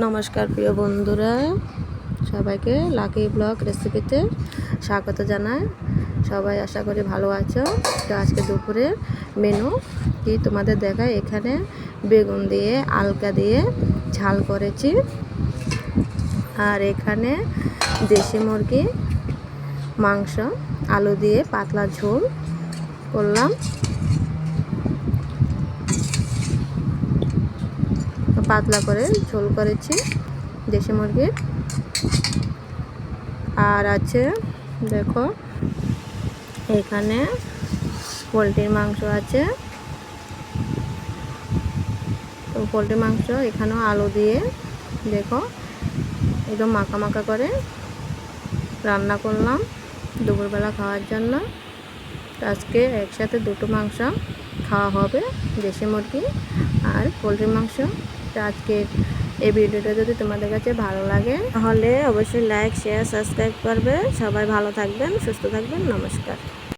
নমস্কার প্রিয় বন্ধুরা, সবাইকে লাকি ব্লগ রেসিপিতে স্বাগত জানাই। সবাই আশা করি ভালো আছো। তো আজকে দুপুরের মেনু কি তোমাদের দেখায়। এখানে বেগুন দিয়ে আলকা দিয়ে ঝাল করেছি, আর এখানে দেশি মুরগি মাংস আলু দিয়ে পাতলা ঝোল করলাম। পাতলা করে ঝোল করেছি দেশি মুরগির। আর আছে দেখো, এখানে পোলট্রির মাংস আছে। তো পোলট্রির মাংস এখানেও আলু দিয়ে দেখো একদম মাখা মাখা করে রান্না করলাম দুপুরবেলা খাওয়ার জন্য। আজকে একসাথে দুটো মাংস খাওয়া হবে, দেশি মুরগি আর পোলট্রির মাংস। তো আজকের এই ভিডিওটা যদি তোমাদের কাছে ভালো লাগে তাহলে অবশ্যই লাইক, শেয়ার, সাবস্ক্রাইব করবে। সবাই ভালো থাকবেন, সুস্থ থাকবেন। নমস্কার।